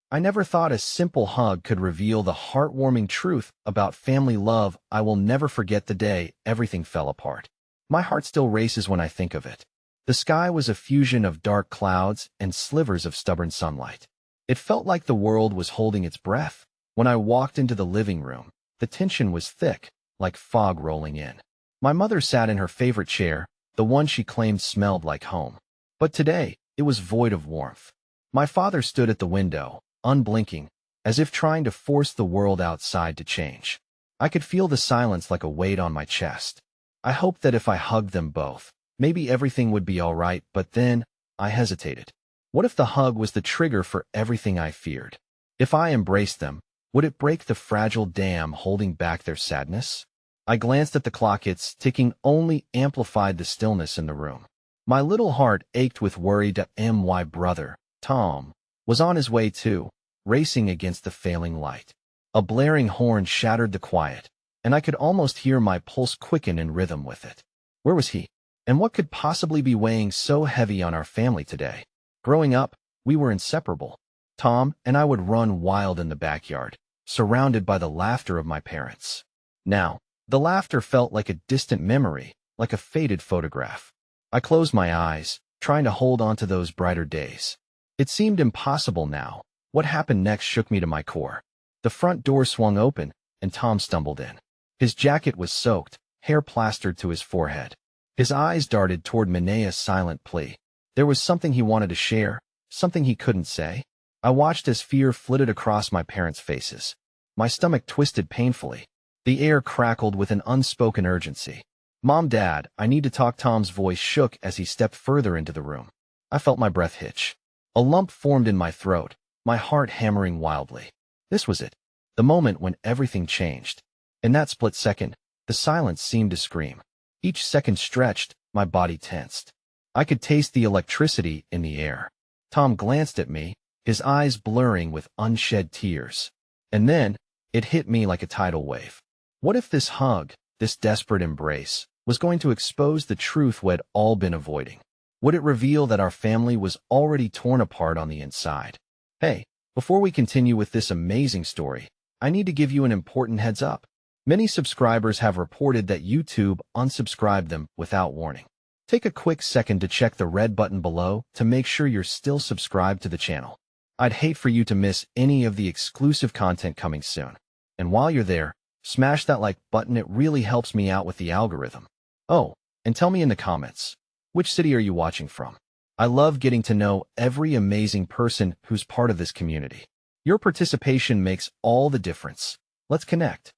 I never thought a simple hug could reveal the heartwarming truth about family love. I will never forget the day everything fell apart. My heart still races when I think of it. The sky was a fusion of dark clouds and slivers of stubborn sunlight. It felt like the world was holding its breath. When I walked into the living room, the tension was thick, like fog rolling in. My mother sat in her favorite chair, the one she claimed smelled like home. But today, it was void of warmth. My father stood at the window, unblinking, as if trying to force the world outside to change. I could feel the silence like a weight on my chest. I hoped that if I hugged them both, maybe everything would be all right, but then I hesitated. What if the hug was the trigger for everything I feared? If I embraced them, would it break the fragile dam holding back their sadness? I glanced at the clock. Its ticking only amplified the stillness in the room. My little heart ached with worry that my brother, Tom, was on his way too, racing against the failing light. A blaring horn shattered the quiet, and I could almost hear my pulse quicken in rhythm with it. Where was he? And what could possibly be weighing so heavy on our family today? Growing up, we were inseparable. Tom and I would run wild in the backyard, surrounded by the laughter of my parents. Now, the laughter felt like a distant memory, like a faded photograph. I closed my eyes, trying to hold on to those brighter days. It seemed impossible now. What happened next shook me to my core. The front door swung open, and Tom stumbled in. His jacket was soaked, hair plastered to his forehead. His eyes darted toward Manea's silent plea. There was something he wanted to share, something he couldn't say. I watched as fear flitted across my parents' faces. My stomach twisted painfully. The air crackled with an unspoken urgency. "Mom, Dad, I need to talk." Tom's voice shook as he stepped further into the room. I felt my breath hitch. A lump formed in my throat, my heart hammering wildly. This was it, the moment when everything changed. In that split second, the silence seemed to scream. Each second stretched, my body tensed. I could taste the electricity in the air. Tom glanced at me, his eyes blurring with unshed tears. And then, it hit me like a tidal wave. What if this hug, this desperate embrace, was going to expose the truth we'd all been avoiding? Would it reveal that our family was already torn apart on the inside? Hey, before we continue with this amazing story, I need to give you an important heads up. Many subscribers have reported that YouTube unsubscribed them without warning. Take a quick second to check the red button below to make sure you're still subscribed to the channel. I'd hate for you to miss any of the exclusive content coming soon. And while you're there, smash that like button. It really helps me out with the algorithm. Oh, and tell me in the comments, which city are you watching from? I love getting to know every amazing person who's part of this community. Your participation makes all the difference. Let's connect.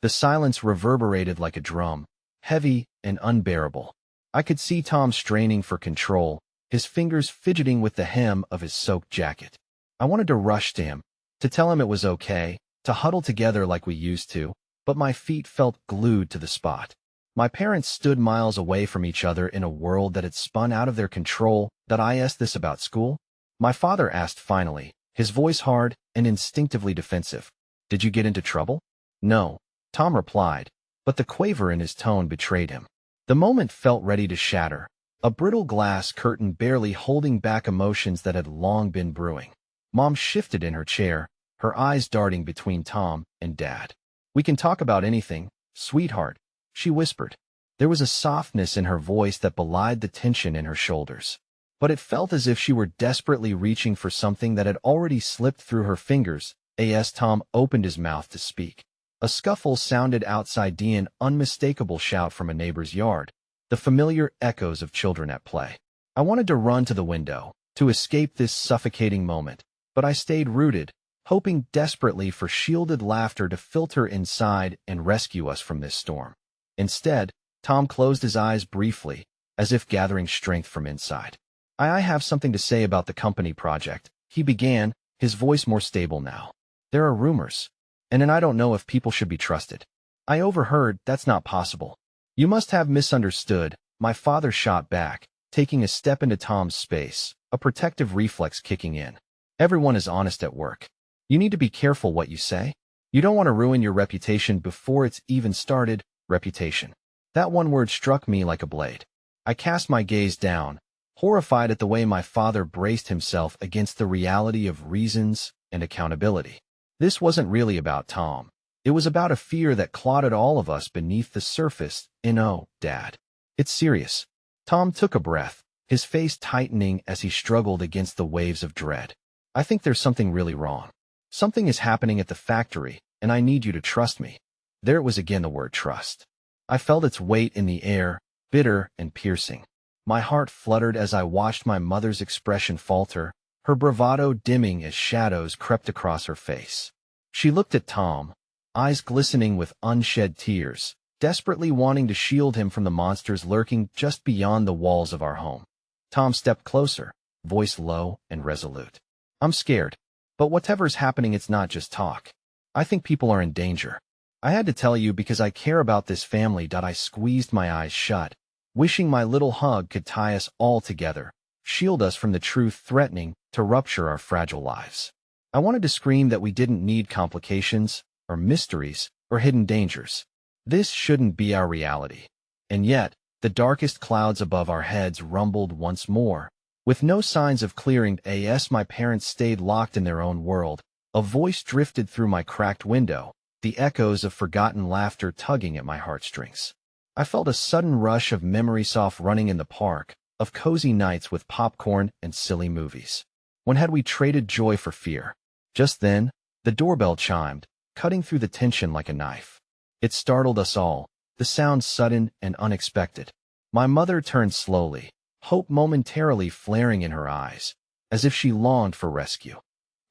The silence reverberated like a drum, heavy and unbearable. I could see Tom straining for control, his fingers fidgeting with the hem of his soaked jacket. I wanted to rush to him, to tell him it was okay, to huddle together like we used to, but my feet felt glued to the spot. My parents stood miles away from each other in a world that had spun out of their control. "Did I ask this about school?" My father asked finally, his voice hard and instinctively defensive. "Did you get into trouble?" "No," Tom replied, but the quaver in his tone betrayed him. The moment felt ready to shatter, a brittle glass curtain barely holding back emotions that had long been brewing. Mom shifted in her chair, her eyes darting between Tom and Dad. "We can talk about anything, sweetheart," she whispered. There was a softness in her voice that belied the tension in her shoulders. But it felt as if she were desperately reaching for something that had already slipped through her fingers. As Tom opened his mouth to speak, a scuffle sounded outside, an unmistakable shout from a neighbor's yard, the familiar echoes of children at play. I wanted to run to the window, to escape this suffocating moment, but I stayed rooted, hoping desperately for shielded laughter to filter inside and rescue us from this storm. Instead, Tom closed his eyes briefly, as if gathering strength from inside. "I have something to say about the company project," he began, his voice more stable now. "There are rumors, and I don't know if people should be trusted. I overheard." "That's not possible. You must have misunderstood," my father shot back, taking a step into Tom's space, a protective reflex kicking in. "Everyone is honest at work. You need to be careful what you say. You don't want to ruin your reputation before it's even started." Reputation. That one word struck me like a blade. I cast my gaze down, horrified at the way my father braced himself against the reality of reasons and accountability. This wasn't really about Tom. It was about a fear that clawed all of us beneath the surface. "Oh, Dad. It's serious." Tom took a breath, his face tightening as he struggled against the waves of dread. "I think there's something really wrong. Something is happening at the factory, and I need you to trust me." There it was again, the word trust. I felt its weight in the air, bitter and piercing. My heart fluttered as I watched my mother's expression falter, her bravado dimming as shadows crept across her face. She looked at Tom, eyes glistening with unshed tears, desperately wanting to shield him from the monsters lurking just beyond the walls of our home. Tom stepped closer, voice low and resolute. "I'm scared, but whatever's happening, it's not just talk. I think people are in danger. I had to tell you because I care about this family." I squeezed my eyes shut, wishing my little hug could tie us all together, shield us from the truth threatening to rupture our fragile lives. I wanted to scream that we didn't need complications, or mysteries, or hidden dangers. This shouldn't be our reality. And yet, the darkest clouds above our heads rumbled once more. With no signs of clearing, as my parents stayed locked in their own world, a voice drifted through my cracked window, the echoes of forgotten laughter tugging at my heartstrings. I felt a sudden rush of memories off running in the park, of cozy nights with popcorn and silly movies. When had we traded joy for fear? Just then, the doorbell chimed, cutting through the tension like a knife. It startled us all, the sound sudden and unexpected. My mother turned slowly, hope momentarily flaring in her eyes, as if she longed for rescue.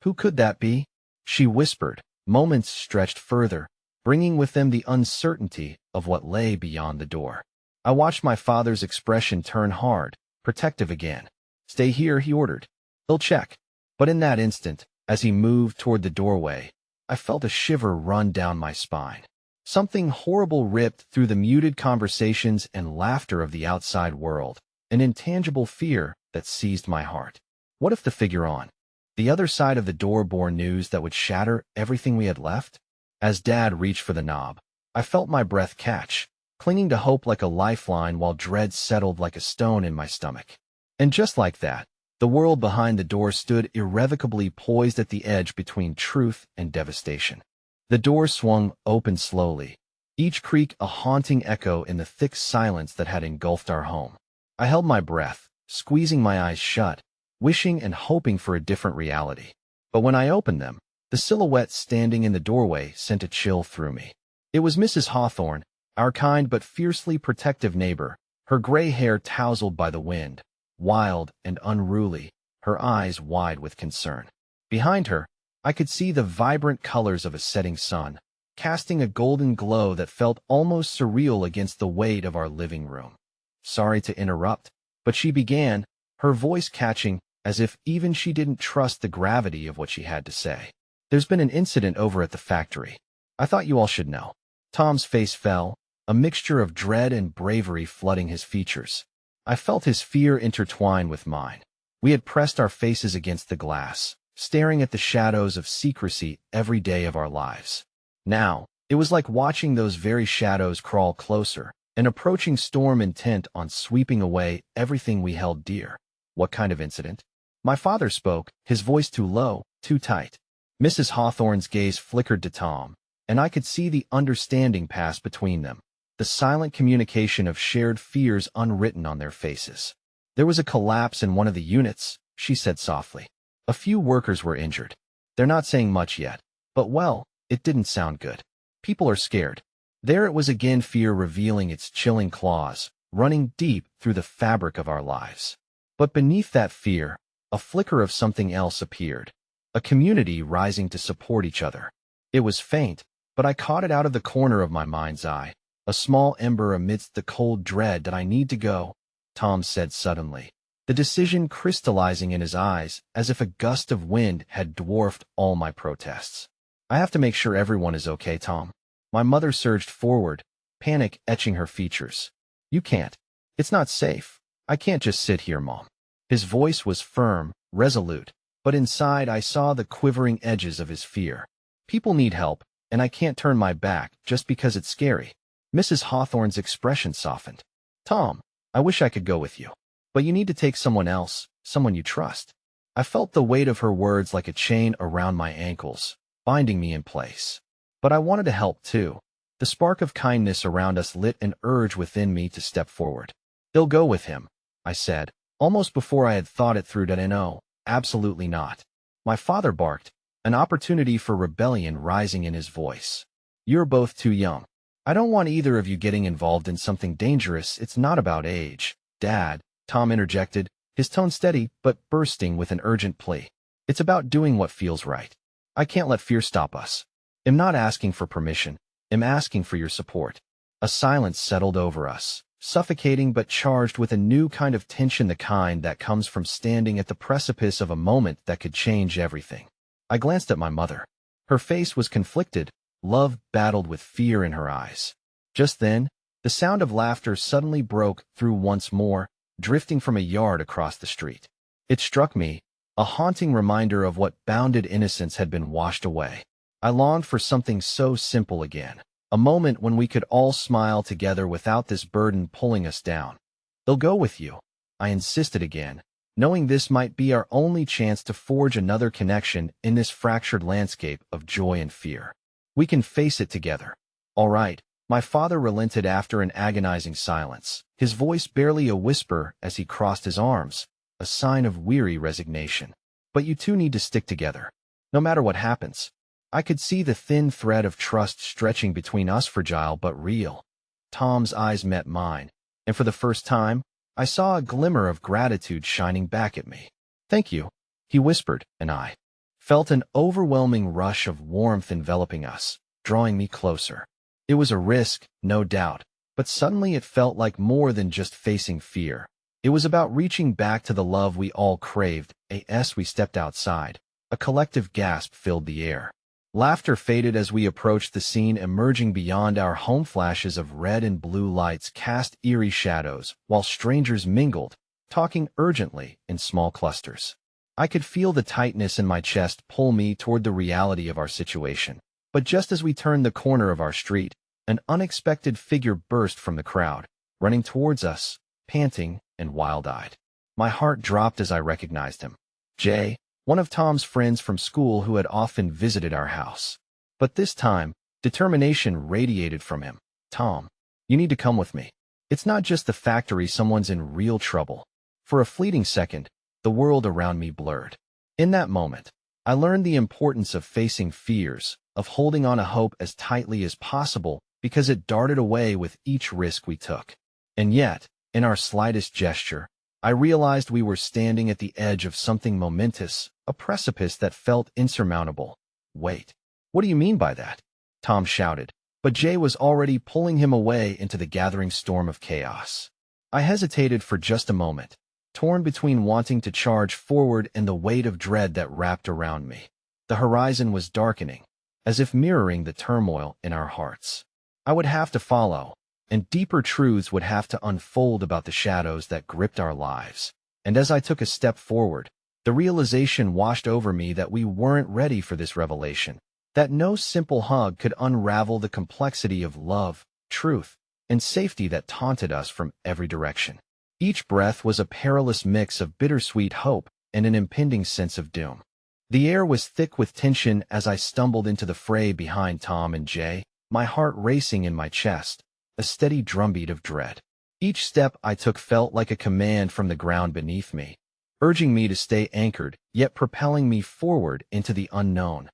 "Who could that be?" she whispered. Moments stretched further, bringing with them the uncertainty of what lay beyond the door. I watched my father's expression turn hard, protective again. "Stay here," he ordered. "He'll check." But in that instant, as he moved toward the doorway, I felt a shiver run down my spine. Something horrible ripped through the muted conversations and laughter of the outside world, an intangible fear that seized my heart. What if the figure on the other side of the door bore news that would shatter everything we had left? As Dad reached for the knob, I felt my breath catch, clinging to hope like a lifeline while dread settled like a stone in my stomach. And just like that, the world behind the door stood irrevocably poised at the edge between truth and devastation. The door swung open slowly, each creak a haunting echo in the thick silence that had engulfed our home. I held my breath, squeezing my eyes shut, wishing and hoping for a different reality. But when I opened them, the silhouette standing in the doorway sent a chill through me. It was Mrs. Hawthorne, our kind but fiercely protective neighbor, her gray hair tousled by the wind, wild and unruly, her eyes wide with concern. Behind her, I could see the vibrant colors of a setting sun, casting a golden glow that felt almost surreal against the weight of our living room. "Sorry to interrupt," but she began, her voice catching, as if even she didn't trust the gravity of what she had to say. "There's been an incident over at the factory. I thought you all should know." Tom's face fell, a mixture of dread and bravery flooding his features. I felt his fear intertwine with mine. We had pressed our faces against the glass, staring at the shadows of secrecy every day of our lives. Now, it was like watching those very shadows crawl closer, an approaching storm intent on sweeping away everything we held dear. "What kind of incident?" My father spoke, his voice too low, too tight. Mrs. Hawthorne's gaze flickered to Tom, and I could see the understanding pass between them, the silent communication of shared fears unwritten on their faces. "There was a collapse in one of the units," she said softly. "A few workers were injured. They're not saying much yet, but well, it didn't sound good. People are scared." There it was again, fear revealing its chilling claws, running deep through the fabric of our lives. But beneath that fear, a flicker of something else appeared, a community rising to support each other. It was faint, but I caught it out of the corner of my mind's eye, a small ember amidst the cold dread. "That I need to go," Tom said suddenly, the decision crystallizing in his eyes as if a gust of wind had dwarfed all my protests. "I have to make sure everyone is okay, Tom." My mother surged forward, panic etching her features. "You can't. It's not safe. I can't just sit here, Mom." His voice was firm, resolute, but inside I saw the quivering edges of his fear. "People need help, and I can't turn my back just because it's scary." Mrs. Hawthorne's expression softened. "Tom, I wish I could go with you. But you need to take someone else, someone you trust." I felt the weight of her words like a chain around my ankles, binding me in place. But I wanted to help too. The spark of kindness around us lit an urge within me to step forward. "They'll go with him," I said, almost before I had thought it through. No, absolutely not. My father barked, an opportunity for rebellion rising in his voice. "You're both too young. I don't want either of you getting involved in something dangerous. It's not about age." "Dad," Tom interjected, his tone steady but bursting with an urgent plea. "It's about doing what feels right. I can't let fear stop us. I'm not asking for permission. I'm asking for your support." A silence settled over us, suffocating but charged with a new kind of tension, the kind that comes from standing at the precipice of a moment that could change everything. I glanced at my mother. Her face was conflicted, love battled with fear in her eyes. Just then, the sound of laughter suddenly broke through once more, drifting from a yard across the street. It struck me, a haunting reminder of what bounded innocence had been washed away. I longed for something so simple again, a moment when we could all smile together without this burden pulling us down. "They'll go with you," I insisted again, knowing this might be our only chance to forge another connection in this fractured landscape of joy and fear. "We can face it together." "All right," my father relented after an agonizing silence, his voice barely a whisper as he crossed his arms, a sign of weary resignation. "But you two need to stick together, no matter what happens." I could see the thin thread of trust stretching between us, fragile but real. Tom's eyes met mine, and for the first time, I saw a glimmer of gratitude shining back at me. "Thank you," he whispered, and I felt an overwhelming rush of warmth enveloping us, drawing me closer. It was a risk, no doubt, but suddenly it felt like more than just facing fear. It was about reaching back to the love we all craved. As we stepped outside, a collective gasp filled the air. Laughter faded as we approached the scene, emerging beyond our home. Flashes of red and blue lights cast eerie shadows, while strangers mingled, talking urgently in small clusters. I could feel the tightness in my chest pull me toward the reality of our situation. But just as we turned the corner of our street, an unexpected figure burst from the crowd, running towards us, panting and wild-eyed. My heart dropped as I recognized him. Jay, one of Tom's friends from school who had often visited our house. But this time, determination radiated from him. "Tom, you need to come with me. It's not just the factory, someone's in real trouble." For a fleeting second, the world around me blurred. In that moment, I learned the importance of facing fears, of holding on to hope as tightly as possible, because it darted away with each risk we took. And yet, in our slightest gesture, I realized we were standing at the edge of something momentous, a precipice that felt insurmountable. "Wait, what do you mean by that?" Tom shouted, but Jay was already pulling him away into the gathering storm of chaos. I hesitated for just a moment, torn between wanting to charge forward and the weight of dread that wrapped around me. The horizon was darkening, as if mirroring the turmoil in our hearts. I would have to follow, and deeper truths would have to unfold about the shadows that gripped our lives. And as I took a step forward, the realization washed over me that we weren't ready for this revelation, that no simple hug could unravel the complexity of love, truth, and safety that taunted us from every direction. Each breath was a perilous mix of bittersweet hope and an impending sense of doom. The air was thick with tension as I stumbled into the fray behind Tom and Jay, my heart racing in my chest, a steady drumbeat of dread. Each step I took felt like a command from the ground beneath me, urging me to stay anchored, yet propelling me forward into the unknown.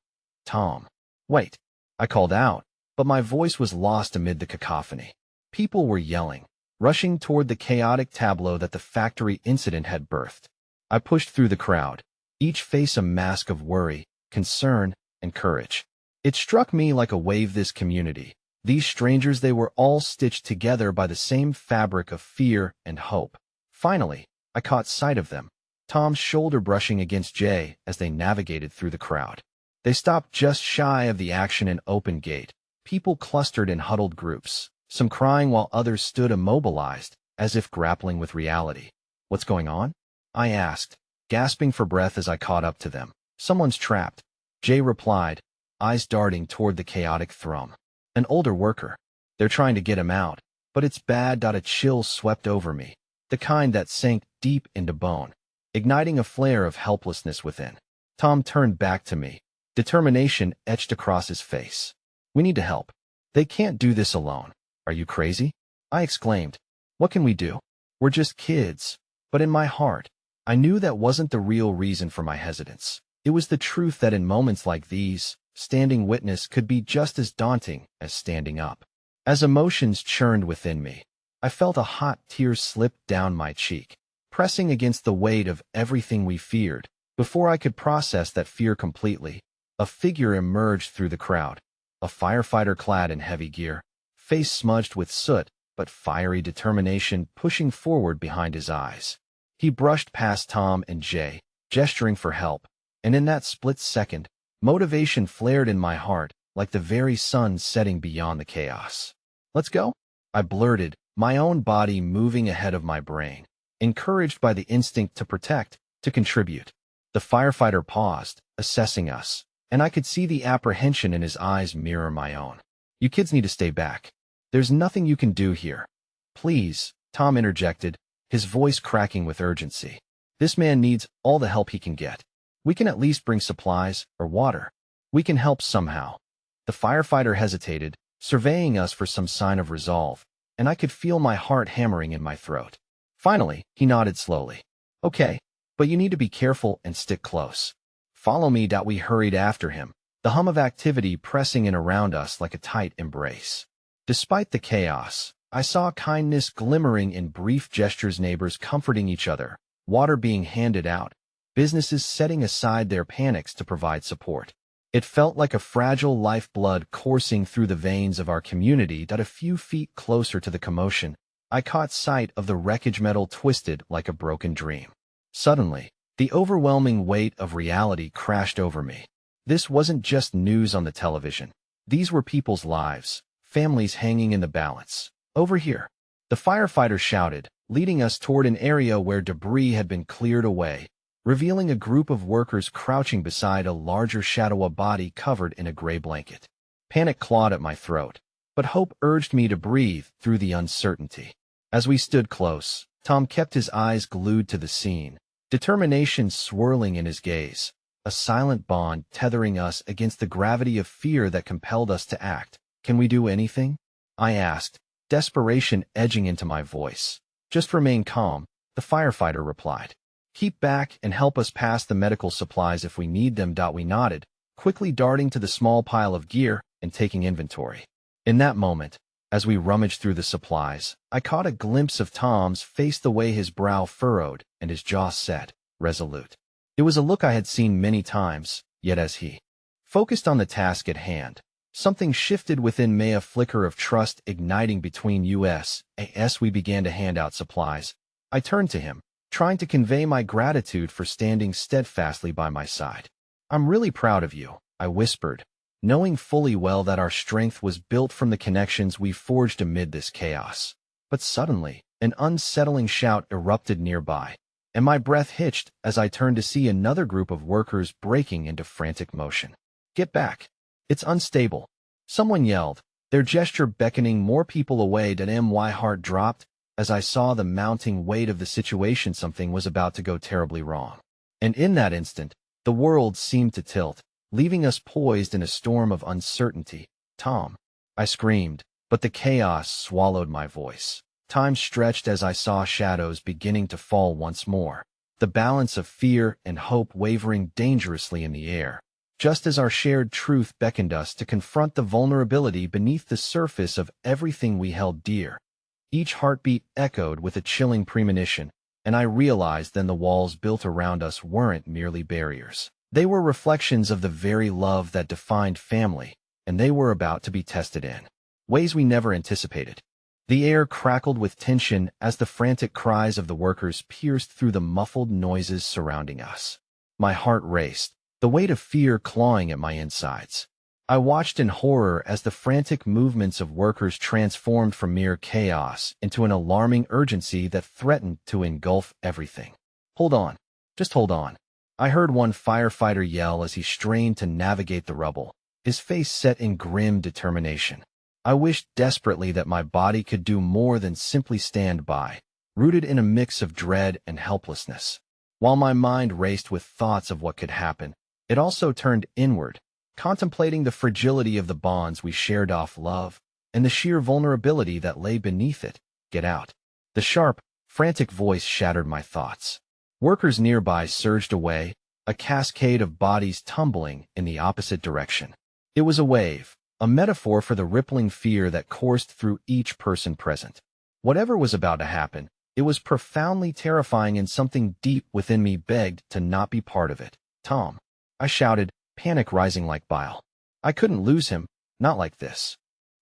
"Tom, wait," I called out, but my voice was lost amid the cacophony. People were yelling, rushing toward the chaotic tableau that the factory incident had birthed. I pushed through the crowd, each face a mask of worry, concern, and courage. It struck me like a wave, this community, these strangers, they were all stitched together by the same fabric of fear and hope. Finally, I caught sight of them, Tom's shoulder brushing against Jay as they navigated through the crowd. They stopped just shy of the action and open gate. People clustered in huddled groups, some crying while others stood immobilized, as if grappling with reality. "What's going on?" I asked, gasping for breath as I caught up to them. "Someone's trapped," Jay replied, eyes darting toward the chaotic throng. "An older worker. They're trying to get him out, but it's bad." A chill swept over me, the kind that sank deep into bone. igniting a flare of helplessness within. Tom turned back to me, determination etched across his face. We need to help. They can't do this alone. Are you crazy? I exclaimed. What can we do? We're just kids. But in my heart, I knew that wasn't the real reason for my hesitance. It was the truth that in moments like these, standing witness could be just as daunting as standing up. As emotions churned within me, I felt a hot tear slip down my cheek, pressing against the weight of everything we feared. Before I could process that fear completely, a figure emerged through the crowd, a firefighter clad in heavy gear, face smudged with soot, but fiery determination pushing forward behind his eyes. He brushed past Tom and Jay, gesturing for help, and in that split second, motivation flared in my heart like the very sun setting beyond the chaos. Let's go, I blurted, my own body moving ahead of my brain, encouraged by the instinct to protect, to contribute. The firefighter paused, assessing us, and I could see the apprehension in his eyes mirror my own. You kids need to stay back. There's nothing you can do here. Please, Tom interjected, his voice cracking with urgency. This man needs all the help he can get. We can at least bring supplies or water. We can help somehow. The firefighter hesitated, surveying us for some sign of resolve, and I could feel my heart hammering in my throat. Finally, he nodded slowly. Okay, but you need to be careful and stick close. Follow me. We hurried after him, the hum of activity pressing in around us like a tight embrace. Despite the chaos, I saw kindness glimmering in brief gestures, neighbors comforting each other, water being handed out, businesses setting aside their panics to provide support. It felt like a fragile lifeblood coursing through the veins of our community. A few feet closer to the commotion, I caught sight of the wreckage, metal twisted like a broken dream. Suddenly, the overwhelming weight of reality crashed over me. This wasn't just news on the television. These were people's lives, families hanging in the balance. Over here, the firefighter shouted, leading us toward an area where debris had been cleared away, revealing a group of workers crouching beside a larger shadow, a body covered in a gray blanket. Panic clawed at my throat, but hope urged me to breathe through the uncertainty. As we stood close, Tom kept his eyes glued to the scene, determination swirling in his gaze, a silent bond tethering us against the gravity of fear that compelled us to act. Can we do anything? I asked, desperation edging into my voice. Just remain calm, the firefighter replied. Keep back and help us pass the medical supplies if we need them. We nodded, quickly darting to the small pile of gear and taking inventory. In that moment, as we rummaged through the supplies, I caught a glimpse of Tom's face, the way his brow furrowed and his jaw set, resolute. It was a look I had seen many times, yet as he focused on the task at hand, something shifted within me, a flicker of trust igniting between us. As we began to hand out supplies, I turned to him, trying to convey my gratitude for standing steadfastly by my side. I'm really proud of you, I whispered, knowing fully well that our strength was built from the connections we forged amid this chaos. But suddenly, an unsettling shout erupted nearby, and my breath hitched as I turned to see another group of workers breaking into frantic motion. Get back! It's unstable, someone yelled, their gesture beckoning more people away. My heart dropped as I saw the mounting weight of the situation. Something was about to go terribly wrong. And in that instant, the world seemed to tilt, leaving us poised in a storm of uncertainty. Tom, I screamed, but the chaos swallowed my voice. Time stretched as I saw shadows beginning to fall once more, the balance of fear and hope wavering dangerously in the air, just as our shared truth beckoned us to confront the vulnerability beneath the surface of everything we held dear. Each heartbeat echoed with a chilling premonition, and I realized then the walls built around us weren't merely barriers. They were reflections of the very love that defined family, and they were about to be tested in ways we never anticipated. The air crackled with tension as the frantic cries of the workers pierced through the muffled noises surrounding us. My heart raced, the weight of fear clawing at my insides. I watched in horror as the frantic movements of workers transformed from mere chaos into an alarming urgency that threatened to engulf everything. Hold on. Just hold on. I heard one firefighter yell as he strained to navigate the rubble, his face set in grim determination. I wished desperately that my body could do more than simply stand by, rooted in a mix of dread and helplessness. While my mind raced with thoughts of what could happen, it also turned inward, contemplating the fragility of the bonds we shared off love, and the sheer vulnerability that lay beneath it. Get out. The sharp, frantic voice shattered my thoughts. Workers nearby surged away, a cascade of bodies tumbling in the opposite direction. It was a wave, a metaphor for the rippling fear that coursed through each person present. Whatever was about to happen, it was profoundly terrifying, and something deep within me begged to not be part of it. Tom, I shouted, panic rising like bile. I couldn't lose him, not like this.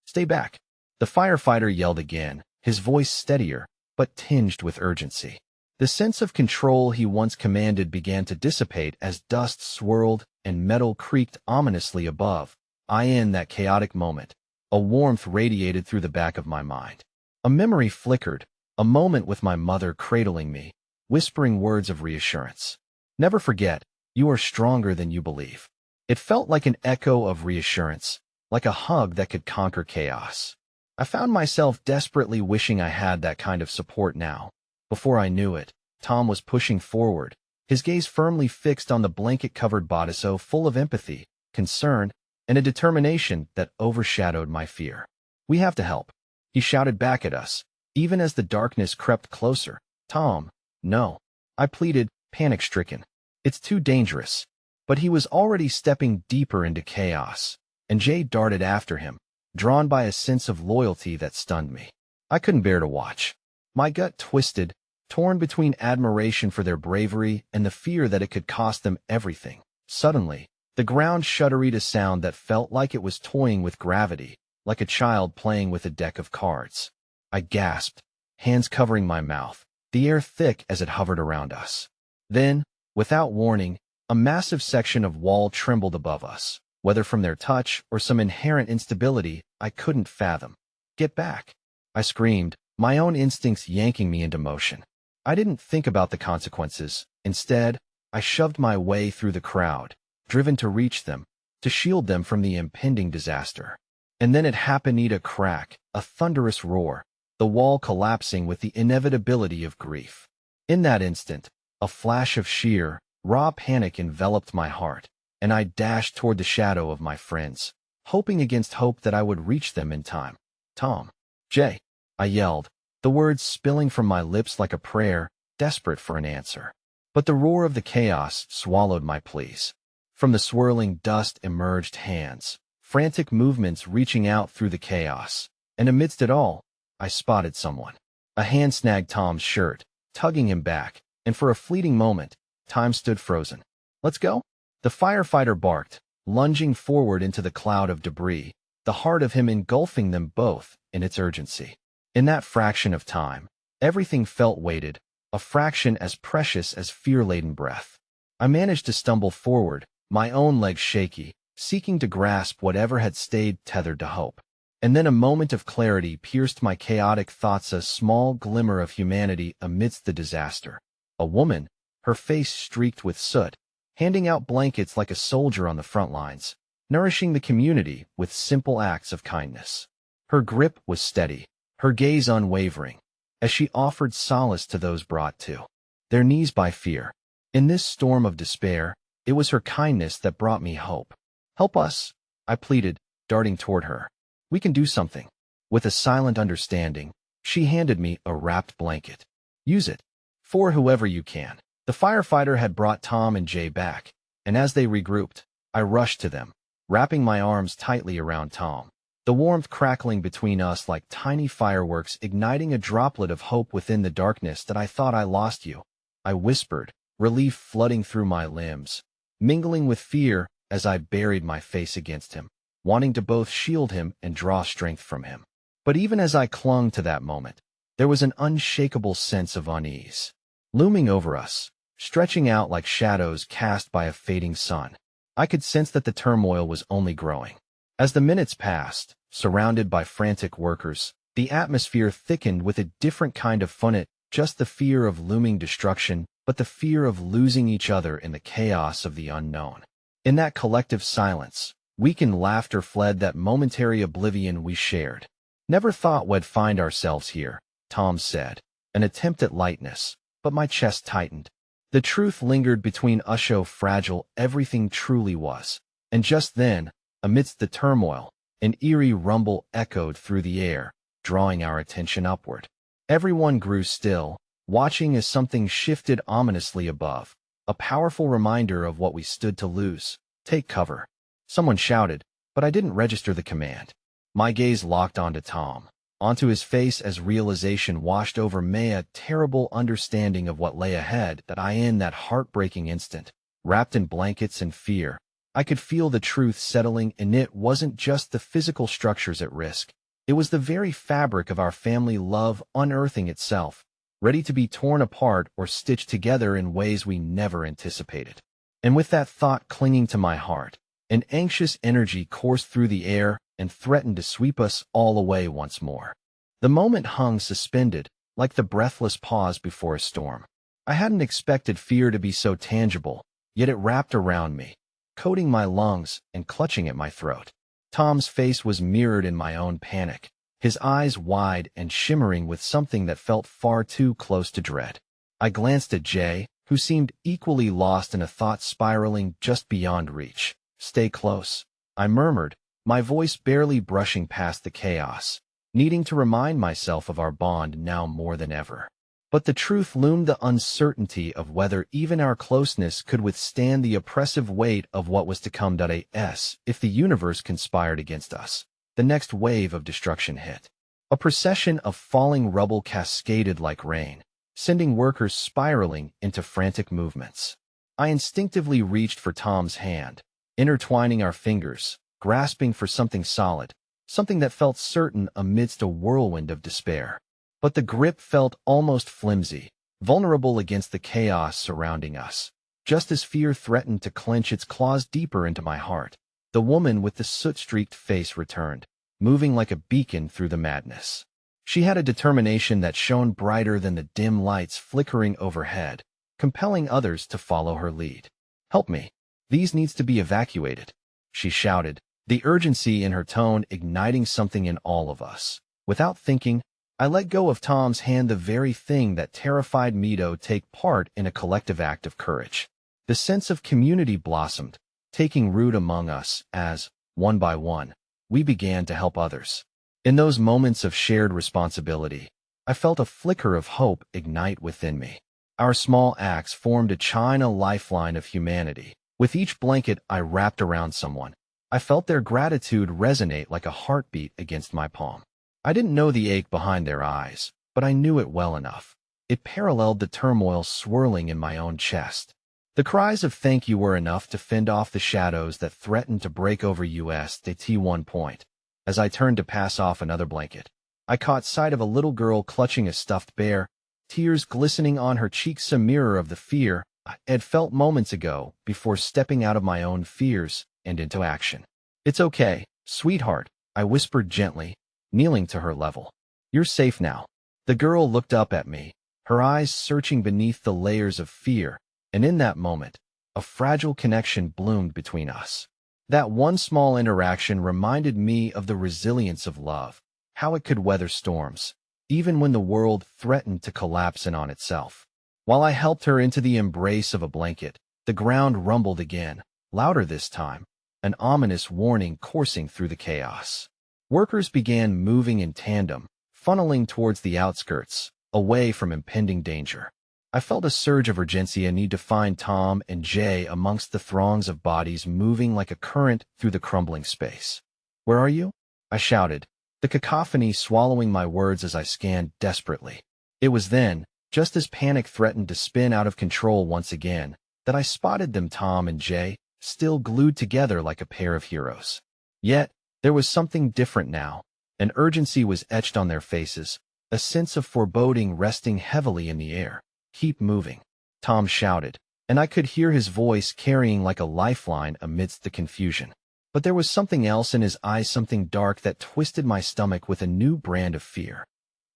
Stay back. The firefighter yelled again, his voice steadier, but tinged with urgency. The sense of control he once commanded began to dissipate as dust swirled and metal creaked ominously above. In that chaotic moment, a warmth radiated through the back of my mind. A memory flickered, a moment with my mother cradling me, whispering words of reassurance. Never forget, you are stronger than you believe. It felt like an echo of reassurance, like a hug that could conquer chaos. I found myself desperately wishing I had that kind of support now. Before I knew it, Tom was pushing forward, his gaze firmly fixed on the blanket-covered bodiceau, full of empathy, concern, and a determination that overshadowed my fear. We have to help, he shouted back at us, even as the darkness crept closer. Tom, no, I pleaded, panic-stricken. It's too dangerous. But he was already stepping deeper into chaos, and Jay darted after him, drawn by a sense of loyalty that stunned me. I couldn't bear to watch. My gut twisted, torn between admiration for their bravery and the fear that it could cost them everything. Suddenly, the ground shuddered a sound that felt like it was toying with gravity, like a child playing with a deck of cards. I gasped, hands covering my mouth, the air thick as it hovered around us. Then, without warning, a massive section of wall trembled above us, whether from their touch or some inherent instability I couldn't fathom. Get back! I screamed, my own instincts yanking me into motion. I didn't think about the consequences. Instead, I shoved my way through the crowd, driven to reach them, to shield them from the impending disaster. And then it happened. A crack, a thunderous roar, the wall collapsing with the inevitability of grief. In that instant, a flash of sheer, raw panic enveloped my heart, and I dashed toward the shadow of my friends, hoping against hope that I would reach them in time. Tom. Jay. I yelled, the words spilling from my lips like a prayer, desperate for an answer. But the roar of the chaos swallowed my pleas. From the swirling dust emerged hands, frantic movements reaching out through the chaos, and amidst it all, I spotted someone. A hand snagged Tom's shirt, tugging him back, and for a fleeting moment, time stood frozen. Let's go? The firefighter barked, lunging forward into the cloud of debris, the heart of him engulfing them both in its urgency. In that fraction of time, everything felt weighted, a fraction as precious as fear-laden breath. I managed to stumble forward, my own legs shaky, seeking to grasp whatever had stayed tethered to hope. And then a moment of clarity pierced my chaotic thoughts, a small glimmer of humanity amidst the disaster. A woman, her face streaked with soot, handing out blankets like a soldier on the front lines, nourishing the community with simple acts of kindness. Her grip was steady, her gaze unwavering, as she offered solace to those brought to their knees by fear. In this storm of despair, it was her kindness that brought me hope. Help us, I pleaded, darting toward her. We can do something. With a silent understanding, she handed me a wrapped blanket. Use it. For whoever you can. The firefighter had brought Tom and Jay back, and as they regrouped, I rushed to them, wrapping my arms tightly around Tom. The warmth crackling between us like tiny fireworks, igniting a droplet of hope within the darkness. That I thought I lost you, I whispered, relief flooding through my limbs, mingling with fear as I buried my face against him, wanting to both shield him and draw strength from him. But even as I clung to that moment, there was an unshakable sense of unease looming over us, stretching out like shadows cast by a fading sun. I could sense that the turmoil was only growing. As the minutes passed, surrounded by frantic workers, the atmosphere thickened with a different kind of fun. It just the fear of looming destruction, but the fear of losing each other in the chaos of the unknown. In that collective silence, weakened laughter fled that momentary oblivion we shared. Never thought we'd find ourselves here, Tom said, an attempt at lightness, but my chest tightened. The truth lingered between us, how fragile everything truly was. And just then, amidst the turmoil, an eerie rumble echoed through the air, drawing our attention upward. Everyone grew still, watching as something shifted ominously above, a powerful reminder of what we stood to lose. "Take cover," someone shouted, but I didn't register the command. My gaze locked onto Tom, onto his face as realization washed over me, a terrible understanding of what lay ahead. That in that heartbreaking instant, wrapped in blankets and fear, I could feel the truth settling, and it wasn't just the physical structures at risk. It was the very fabric of our family love unearthing itself, ready to be torn apart or stitched together in ways we never anticipated. And with that thought clinging to my heart, an anxious energy coursed through the air and threatened to sweep us all away once more. The moment hung suspended, like the breathless pause before a storm. I hadn't expected fear to be so tangible, yet it wrapped around me, coating my lungs and clutching at my throat. Tom's face was mirrored in my own panic, his eyes wide and shimmering with something that felt far too close to dread. I glanced at Jay, who seemed equally lost in a thought spiraling just beyond reach. "Stay close," I murmured, my voice barely brushing past the chaos, needing to remind myself of our bond now more than ever. But the truth loomed, the uncertainty of whether even our closeness could withstand the oppressive weight of what was to come. If the universe conspired against us, the next wave of destruction hit. A procession of falling rubble cascaded like rain, sending workers spiraling into frantic movements. I instinctively reached for Tom's hand, intertwining our fingers, grasping for something solid, something that felt certain amidst a whirlwind of despair. But the grip felt almost flimsy, vulnerable against the chaos surrounding us. Just as fear threatened to clench its claws deeper into my heart, the woman with the soot-streaked face returned, moving like a beacon through the madness. She had a determination that shone brighter than the dim lights flickering overhead, compelling others to follow her lead. "Help me. These needs to be evacuated," she shouted, the urgency in her tone igniting something in all of us. Without thinking, I let go of Tom's hand, the very thing that terrified me to take part in a collective act of courage. The sense of community blossomed, taking root among us as, one by one, we began to help others. In those moments of shared responsibility, I felt a flicker of hope ignite within me. Our small acts formed a chain, a lifeline of humanity. With each blanket I wrapped around someone, I felt their gratitude resonate like a heartbeat against my palm. I didn't know the ache behind their eyes, but I knew it well enough. It paralleled the turmoil swirling in my own chest. The cries of thank you were enough to fend off the shadows that threatened to break over us at one point. As I turned to pass off another blanket, I caught sight of a little girl clutching a stuffed bear, tears glistening on her cheeks, a mirror of the fear I had felt moments ago before stepping out of my own fears and into action. "It's okay, sweetheart," I whispered gently, kneeling to her level. "You're safe now." The girl looked up at me, her eyes searching beneath the layers of fear, and in that moment, a fragile connection bloomed between us. That one small interaction reminded me of the resilience of love, how it could weather storms, even when the world threatened to collapse in on itself. While I helped her into the embrace of a blanket, the ground rumbled again, louder this time, an ominous warning coursing through the chaos. Workers began moving in tandem, funneling towards the outskirts, away from impending danger. I felt a surge of urgency, a need to find Tom and Jay amongst the throngs of bodies moving like a current through the crumbling space. "Where are you?" I shouted, the cacophony swallowing my words as I scanned desperately. It was then, just as panic threatened to spin out of control once again, that I spotted them, Tom and Jay, still glued together like a pair of heroes. Yet, there was something different now. An urgency was etched on their faces, a sense of foreboding resting heavily in the air. "Keep moving," Tom shouted, and I could hear his voice carrying like a lifeline amidst the confusion. But there was something else in his eyes, something dark that twisted my stomach with a new brand of fear.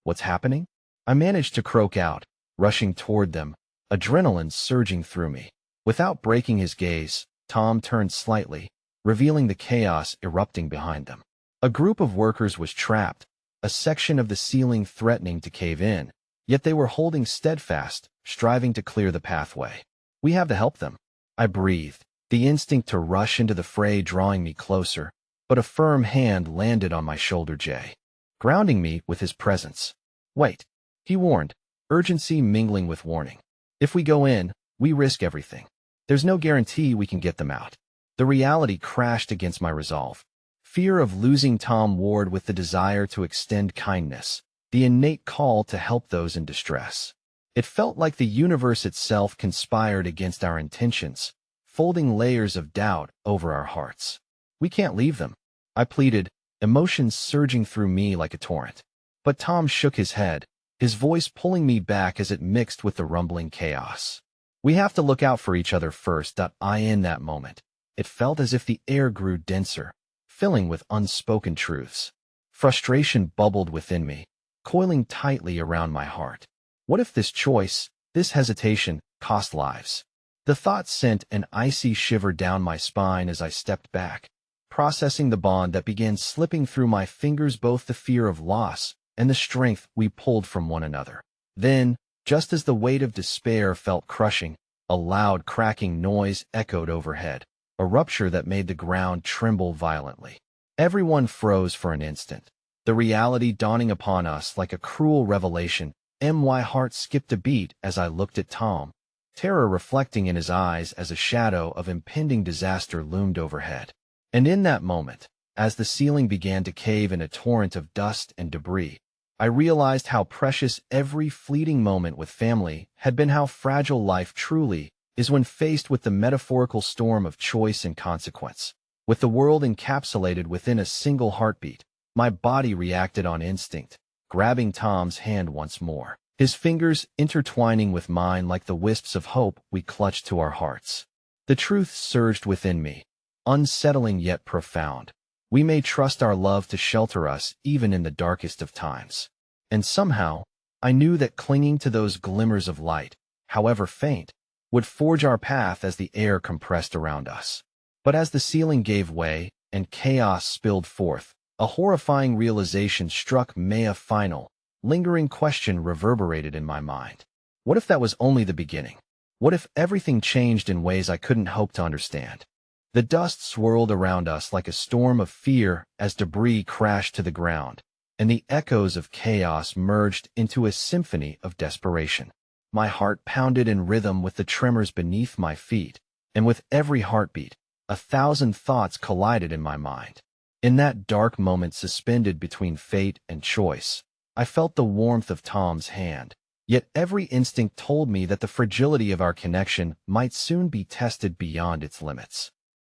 "What's happening?" I managed to croak out, rushing toward them, adrenaline surging through me. Without breaking his gaze, Tom turned slightly, revealing the chaos erupting behind them. A group of workers was trapped, a section of the ceiling threatening to cave in, Yet they were holding steadfast, striving to clear the pathway. We have to help them. I breathed, the instinct to rush into the fray drawing me closer, but a firm hand landed on my shoulder, Jay, grounding me with his presence. Wait, he warned, urgency mingling with warning. If we go in, we risk everything. There's no guarantee we can get them out. The reality crashed against my resolve. Fear of losing Tom Ward with the desire to extend kindness, the innate call to help those in distress. It felt like the universe itself conspired against our intentions, folding layers of doubt over our hearts. We can't leave them, I pleaded, emotions surging through me like a torrent. But Tom shook his head, his voice pulling me back as it mixed with the rumbling chaos. We have to look out for each other first. In that moment, it felt as if the air grew denser, filling with unspoken truths. Frustration bubbled within me, coiling tightly around my heart. What if this choice, this hesitation, cost lives? The thought sent an icy shiver down my spine as I stepped back, processing the bond that began slipping through my fingers, both the fear of loss and the strength we pulled from one another. Then, just as the weight of despair felt crushing, a loud cracking noise echoed overhead, a rupture that made the ground tremble violently. Everyone froze for an instant, the reality dawning upon us like a cruel revelation. My heart skipped a beat as I looked at Tom, terror reflecting in his eyes as a shadow of impending disaster loomed overhead. And in that moment, as the ceiling began to cave in a torrent of dust and debris, I realized how precious every fleeting moment with family had been, how fragile life truly is when faced with the metaphorical storm of choice and consequence. With the world encapsulated within a single heartbeat, my body reacted on instinct, grabbing Tom's hand once more, his fingers intertwining with mine like the wisps of hope we clutched to our hearts. The truth surged within me, unsettling yet profound. We may trust our love to shelter us even in the darkest of times. And somehow, I knew that clinging to those glimmers of light, however faint, would forge our path as the air compressed around us. But as the ceiling gave way and chaos spilled forth, a horrifying realization struck me. A final, lingering question reverberated in my mind. What if that was only the beginning? What if everything changed in ways I couldn't hope to understand? The dust swirled around us like a storm of fear as debris crashed to the ground, and the echoes of chaos merged into a symphony of desperation. My heart pounded in rhythm with the tremors beneath my feet, and with every heartbeat, 1,000 thoughts collided in my mind. In that dark moment suspended between fate and choice, I felt the warmth of Tom's hand, yet every instinct told me that the fragility of our connection might soon be tested beyond its limits.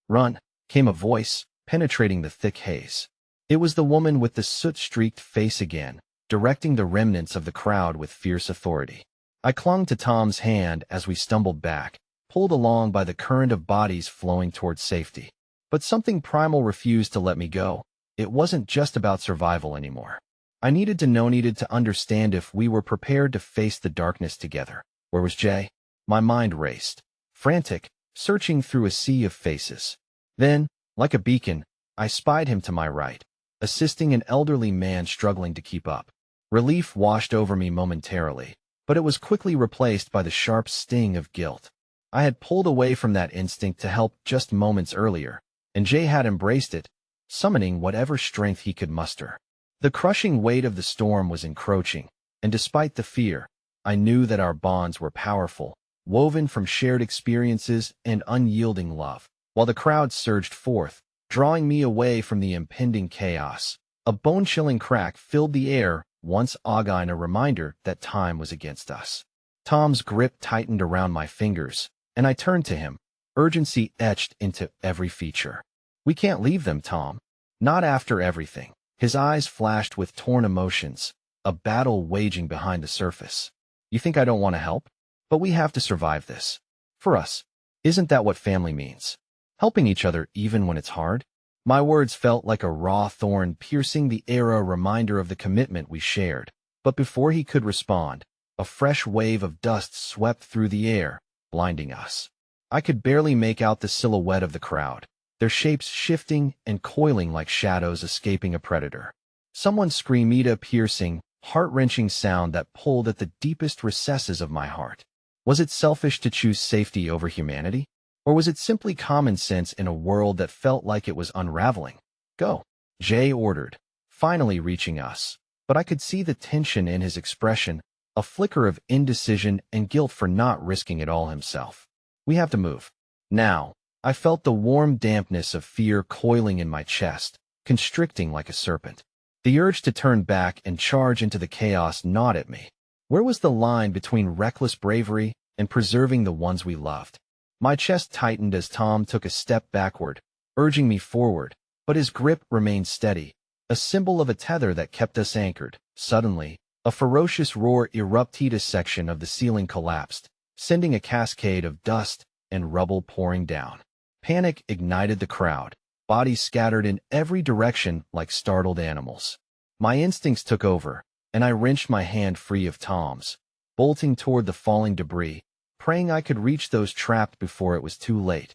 "Run," came a voice, penetrating the thick haze. It was the woman with the soot-streaked face again, directing the remnants of the crowd with fierce authority. I clung to Tom's hand as we stumbled back, pulled along by the current of bodies flowing towards safety. But something primal refused to let me go. It wasn't just about survival anymore. I needed to understand if we were prepared to face the darkness together. Where was Jay? My mind raced, frantic, searching through a sea of faces. Then, like a beacon, I spied him to my right, assisting an elderly man struggling to keep up. Relief washed over me momentarily, but it was quickly replaced by the sharp sting of guilt. I had pulled away from that instinct to help just moments earlier, and Jay had embraced it, summoning whatever strength he could muster. The crushing weight of the storm was encroaching, and despite the fear, I knew that our bonds were powerful, woven from shared experiences and unyielding love. While the crowd surged forth, drawing me away from the impending chaos, a bone-chilling crack filled the air, once again a reminder that time was against us. Tom's grip tightened around my fingers, and I turned to him, urgency etched into every feature. "We can't leave them, Tom. Not after everything." His eyes flashed with torn emotions, a battle waging behind the surface. "You think I don't want to help? But we have to survive this. For us. Isn't that what family means? Helping each other even when it's hard?" My words felt like a raw thorn piercing the air, a reminder of the commitment we shared. But before he could respond, a fresh wave of dust swept through the air, blinding us. I could barely make out the silhouette of the crowd, their shapes shifting and coiling like shadows escaping a predator. Someone screamed a piercing, heart-wrenching sound that pulled at the deepest recesses of my heart. Was it selfish to choose safety over humanity? Or was it simply common sense in a world that felt like it was unraveling? Go, Jay ordered, finally reaching us. But I could see the tension in his expression, a flicker of indecision and guilt for not risking it all himself. We have to move. Now, I felt the warm dampness of fear coiling in my chest, constricting like a serpent. The urge to turn back and charge into the chaos gnawed at me. Where was the line between reckless bravery and preserving the ones we loved? My chest tightened as Tom took a step backward, urging me forward, but his grip remained steady, a symbol of a tether that kept us anchored. Suddenly, a ferocious roar erupted. A section of the ceiling collapsed, sending a cascade of dust and rubble pouring down. Panic ignited the crowd, bodies scattered in every direction like startled animals. My instincts took over, and I wrenched my hand free of Tom's, bolting toward the falling debris, praying I could reach those trapped before it was too late.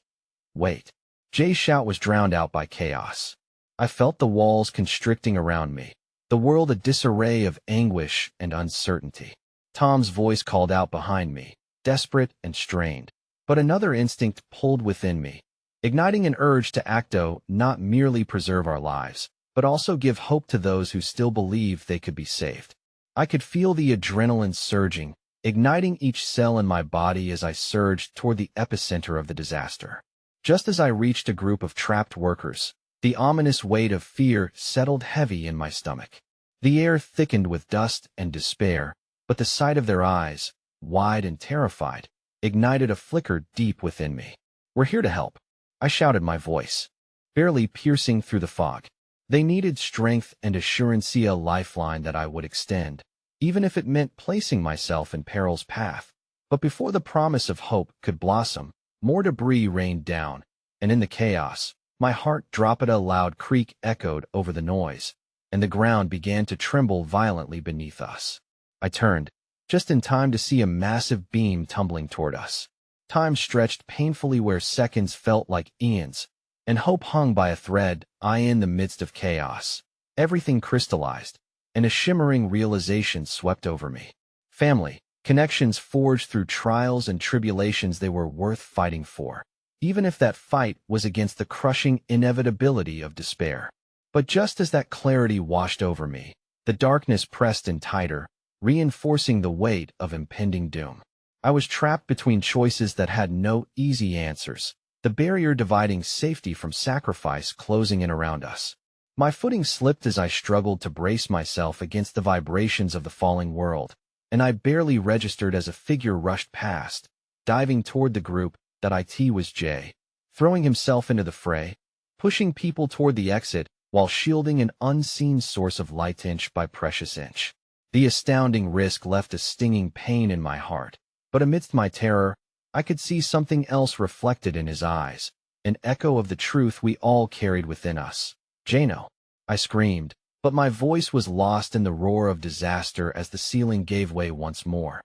Wait. Jay's shout was drowned out by chaos. I felt the walls constricting around me, the world a disarray of anguish and uncertainty. Tom's voice called out behind me, desperate and strained. But another instinct pulled within me, igniting an urge to not merely preserve our lives, but also give hope to those who still believed they could be saved. I could feel the adrenaline surging, igniting each cell in my body as I surged toward the epicenter of the disaster. Just as I reached a group of trapped workers, the ominous weight of fear settled heavy in my stomach. The air thickened with dust and despair, but the sight of their eyes, wide and terrified, ignited a flicker deep within me. We're here to help, I shouted, my voice barely piercing through the fog. They needed strength and assurance, a lifeline that I would extend, even if it meant placing myself in peril's path. But before the promise of hope could blossom, more debris rained down, and in the chaos, my heart dropped. A loud creak echoed over the noise, and the ground began to tremble violently beneath us. I turned, just in time to see a massive beam tumbling toward us. Time stretched painfully where seconds felt like eons, and hope hung by a thread. In the midst of chaos, everything crystallized, and a shimmering realization swept over me. Family, connections forged through trials and tribulations, they were worth fighting for, even if that fight was against the crushing inevitability of despair. But just as that clarity washed over me, the darkness pressed in tighter, reinforcing the weight of impending doom. I was trapped between choices that had no easy answers, the barrier dividing safety from sacrifice closing in around us. My footing slipped as I struggled to brace myself against the vibrations of the falling world, and I barely registered as a figure rushed past, diving toward the group that it was Jay, throwing himself into the fray, pushing people toward the exit while shielding an unseen source of light inch by precious inch. The astounding risk left a stinging pain in my heart. But amidst my terror, I could see something else reflected in his eyes, an echo of the truth we all carried within us. Jano, I screamed, but my voice was lost in the roar of disaster as the ceiling gave way once more.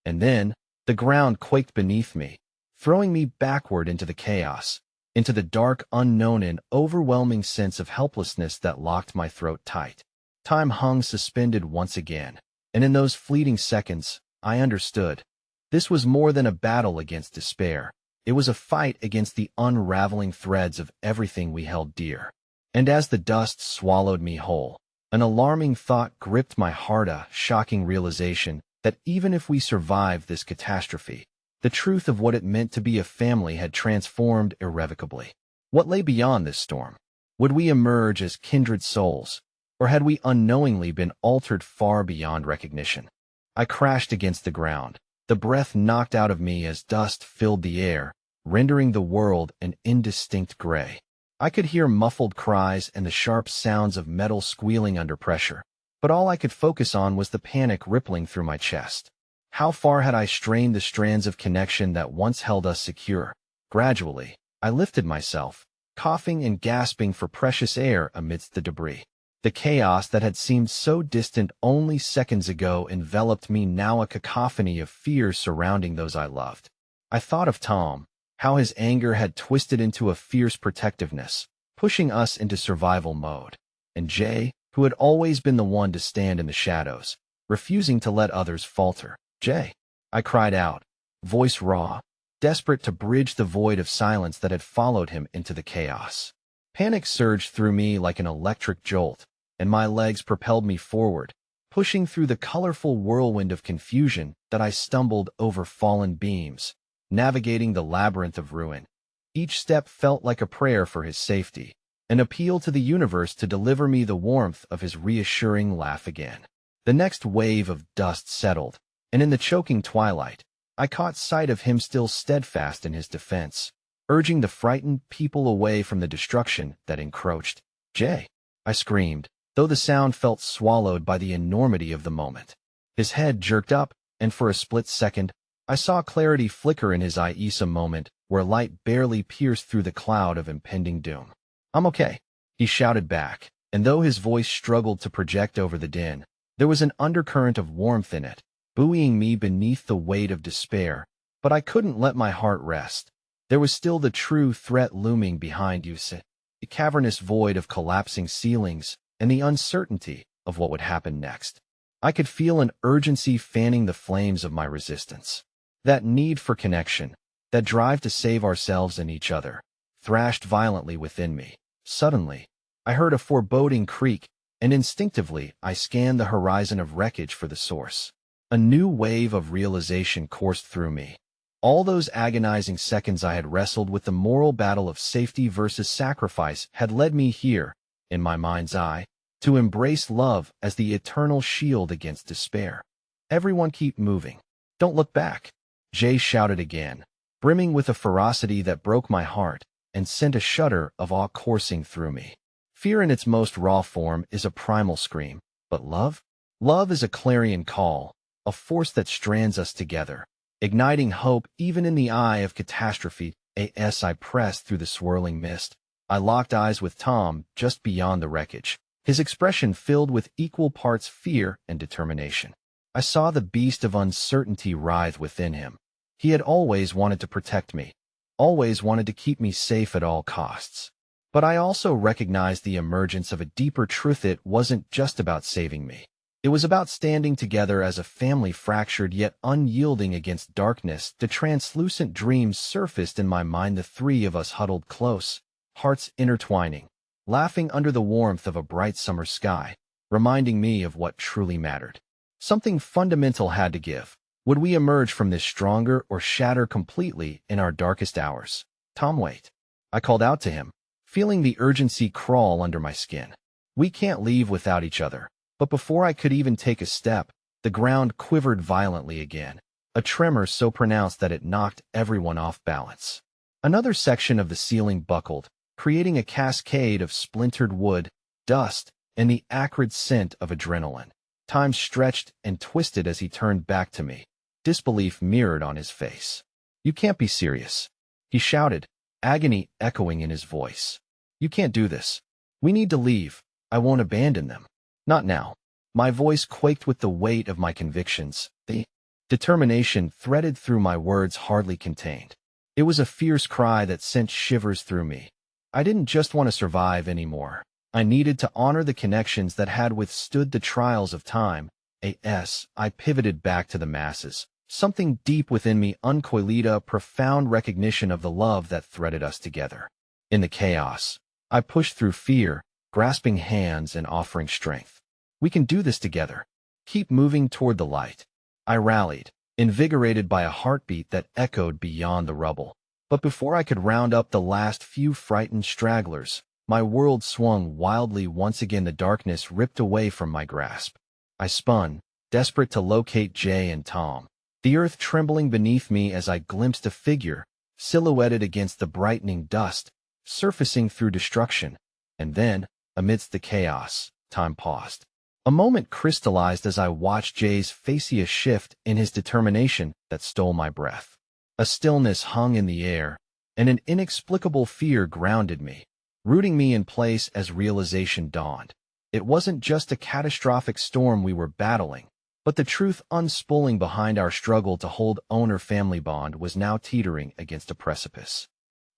And then, the ground quaked beneath me, throwing me backward into the chaos, into the dark unknown and overwhelming sense of helplessness that locked my throat tight. Time hung suspended once again, and in those fleeting seconds, I understood. This was more than a battle against despair. It was a fight against the unraveling threads of everything we held dear. And as the dust swallowed me whole, an alarming thought gripped my heart, a shocking realization that even if we survived this catastrophe, the truth of what it meant to be a family had transformed irrevocably. What lay beyond this storm? Would we emerge as kindred souls, or had we unknowingly been altered far beyond recognition? I crashed against the ground, the breath knocked out of me as dust filled the air, rendering the world an indistinct gray. I could hear muffled cries and the sharp sounds of metal squealing under pressure, but all I could focus on was the panic rippling through my chest. How far had I strained the strands of connection that once held us secure? Gradually, I lifted myself, coughing and gasping for precious air amidst the debris. The chaos that had seemed so distant only seconds ago enveloped me, now a cacophony of fear surrounding those I loved. I thought of Tom, how his anger had twisted into a fierce protectiveness, pushing us into survival mode. And Jay, who had always been the one to stand in the shadows, refusing to let others falter. Jay, I cried out, voice raw, desperate to bridge the void of silence that had followed him into the chaos. Panic surged through me like an electric jolt, and my legs propelled me forward, pushing through the colorful whirlwind of confusion that I stumbled over fallen beams, navigating the labyrinth of ruin. Each step felt like a prayer for his safety, an appeal to the universe to deliver me the warmth of his reassuring laugh again. The next wave of dust settled, and in the choking twilight, I caught sight of him still steadfast in his defense, urging the frightened people away from the destruction that encroached. Jay, I screamed, though the sound felt swallowed by the enormity of the moment. His head jerked up, and for a split second, I saw clarity flicker in his eyes, a moment where light barely pierced through the cloud of impending doom. I'm okay, he shouted back, and though his voice struggled to project over the din, there was an undercurrent of warmth in it, buoying me beneath the weight of despair. But I couldn't let my heart rest. There was still the true threat looming behind you, the cavernous void of collapsing ceilings, and the uncertainty of what would happen next. I could feel an urgency fanning the flames of my resistance. That need for connection, that drive to save ourselves and each other, thrashed violently within me. Suddenly, I heard a foreboding creak, and instinctively I scanned the horizon of wreckage for the source. A new wave of realization coursed through me. All those agonizing seconds I had wrestled with the moral battle of safety versus sacrifice had led me here, in my mind's eye, to embrace love as the eternal shield against despair. Everyone keep moving. Don't look back, Jay shouted again, brimming with a ferocity that broke my heart and sent a shudder of awe coursing through me. Fear in its most raw form is a primal scream, but love? Love is a clarion call, a force that strands us together, igniting hope even in the eye of catastrophe. As I pressed through the swirling mist, I locked eyes with Tom just beyond the wreckage, his expression filled with equal parts fear and determination. I saw the beast of uncertainty writhe within him. He had always wanted to protect me, always wanted to keep me safe at all costs. But I also recognized the emergence of a deeper truth. It wasn't just about saving me. It was about standing together as a family, fractured yet unyielding against darkness. The translucent dreams surfaced in my mind, the three of us huddled close, hearts intertwining, laughing under the warmth of a bright summer sky, reminding me of what truly mattered. Something fundamental had to give. Would we emerge from this stronger or shatter completely in our darkest hours? Tom, wait. I called out to him, feeling the urgency crawl under my skin. We can't leave without each other. But before I could even take a step, the ground quivered violently again, a tremor so pronounced that it knocked everyone off balance. Another section of the ceiling buckled, creating a cascade of splintered wood, dust, and the acrid scent of adrenaline. Time stretched and twisted as he turned back to me, disbelief mirrored on his face. You can't be serious, he shouted, agony echoing in his voice. You can't do this. We need to leave. I won't abandon them. Not now. My voice quaked with the weight of my convictions. The determination threaded through my words hardly contained. It was a fierce cry that sent shivers through me. I didn't just want to survive anymore. I needed to honor the connections that had withstood the trials of time. I pivoted back to the masses. Something deep within me uncoiled a profound recognition of the love that threaded us together. In the chaos, I pushed through fear, grasping hands and offering strength. We can do this together. Keep moving toward the light. I rallied, invigorated by a heartbeat that echoed beyond the rubble. But before I could round up the last few frightened stragglers, my world swung wildly once again. The darkness ripped away from my grasp. I spun, desperate to locate Jay and Tom, the earth trembling beneath me as I glimpsed a figure, silhouetted against the brightening dust, surfacing through destruction. And then, amidst the chaos, time paused. A moment crystallized as I watched Jay's face shift in his determination that stole my breath. A stillness hung in the air, and an inexplicable fear grounded me, rooting me in place as realization dawned. It wasn't just a catastrophic storm we were battling, but the truth unspooling behind our struggle to hold owner-family bond was now teetering against a precipice.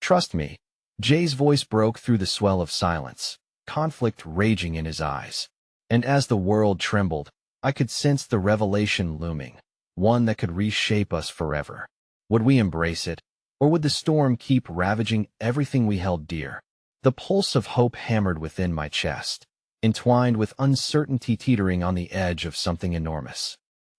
Trust me, Jay's voice broke through the swell of silence, conflict raging in his eyes. And as the world trembled, I could sense the revelation looming, one that could reshape us forever. Would we embrace it, or would the storm keep ravaging everything we held dear? The pulse of hope hammered within my chest, entwined with uncertainty teetering on the edge of something enormous.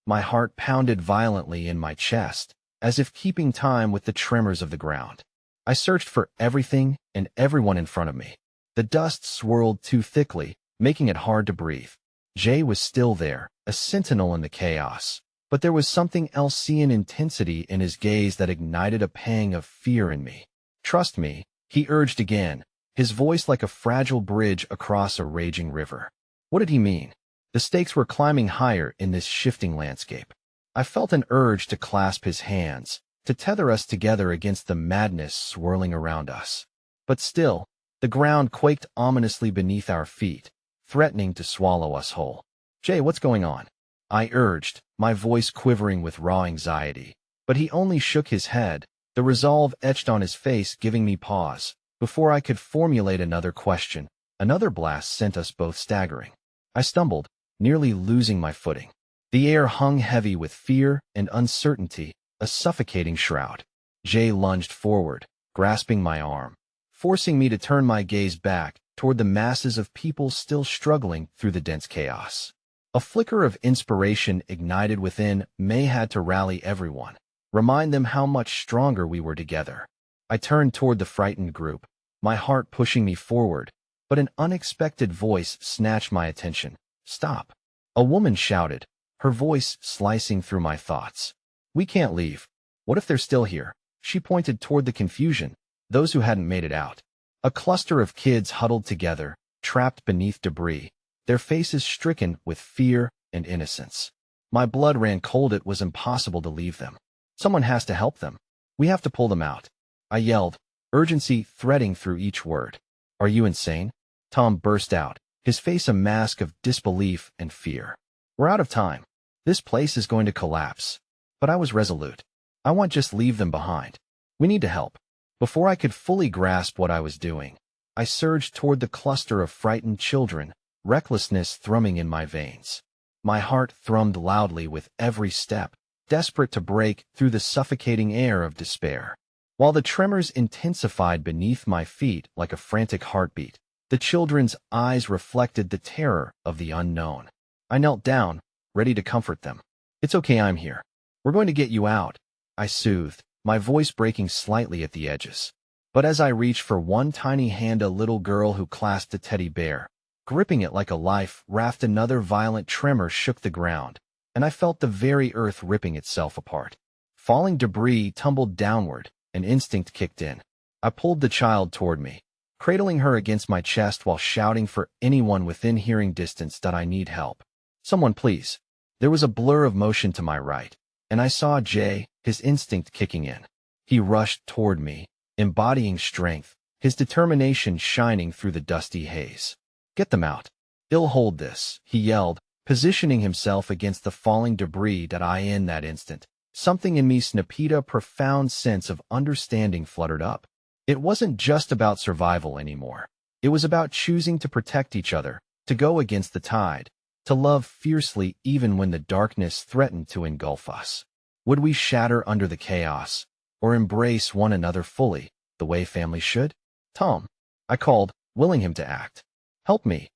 My heart pounded violently in my chest, as if keeping time with the tremors of the ground. I searched for everything and everyone in front of me. The dust swirled too thickly, making it hard to breathe. Jay was still there, a sentinel in the chaos, but there was something Alcyon intensity in his gaze that ignited a pang of fear in me. "Trust me," he urged again, his voice like a fragile bridge across a raging river. What did he mean? The stakes were climbing higher in this shifting landscape. I felt an urge to clasp his hands, to tether us together against the madness swirling around us. But still, the ground quaked ominously beneath our feet, threatening to swallow us whole. "Jay, what's going on?" I urged, my voice quivering with raw anxiety. But he only shook his head, the resolve etched on his face giving me pause. Before I could formulate another question, another blast sent us both staggering. I stumbled, nearly losing my footing. The air hung heavy with fear and uncertainty, a suffocating shroud. Jay lunged forward, grasping my arm, forcing me to turn my gaze back toward the masses of people still struggling through the dense chaos. A flicker of inspiration ignited within. May had to rally everyone, remind them how much stronger we were together. I turned toward the frightened group, my heart pushing me forward, but an unexpected voice snatched my attention. "Stop!" A woman shouted, her voice slicing through my thoughts. "We can't leave. What if they're still here?" She pointed toward the confusion, those who hadn't made it out. A cluster of kids huddled together, trapped beneath debris, their faces stricken with fear and innocence. My blood ran cold. It was impossible to leave them. "Someone has to help them. We have to pull them out," I yelled, urgency threading through each word. "Are you insane?" Tom burst out, his face a mask of disbelief and fear. "We're out of time. This place is going to collapse." But I was resolute. "I won't just leave them behind. We need to help." Before I could fully grasp what I was doing, I surged toward the cluster of frightened children, recklessness thrumming in my veins. My heart thrummed loudly with every step, desperate to break through the suffocating air of despair. While the tremors intensified beneath my feet like a frantic heartbeat, the children's eyes reflected the terror of the unknown. I knelt down, ready to comfort them. "It's okay, I'm here. We're going to get you out," I soothed, my voice breaking slightly at the edges. But as I reached for one tiny hand, a little girl who clasped a teddy bear, gripping it like a life raft, another violent tremor shook the ground, and I felt the very earth ripping itself apart. Falling debris tumbled downward, an instinct kicked in. I pulled the child toward me, cradling her against my chest while shouting for anyone within hearing distance that I need help. "Someone please." There was a blur of motion to my right, and I saw Jay, his instinct kicking in. He rushed toward me, embodying strength, his determination shining through the dusty haze. "Get them out. They'll hold this," he yelled, positioning himself against the falling debris. In that instant, something in me snapped. A profound sense of understanding fluttered up. It wasn't just about survival anymore. It was about choosing to protect each other, to go against the tide, to love fiercely even when the darkness threatened to engulf us. Would we shatter under the chaos, or embrace one another fully, the way family should? "Tom," I called, willing him to act. "Help me."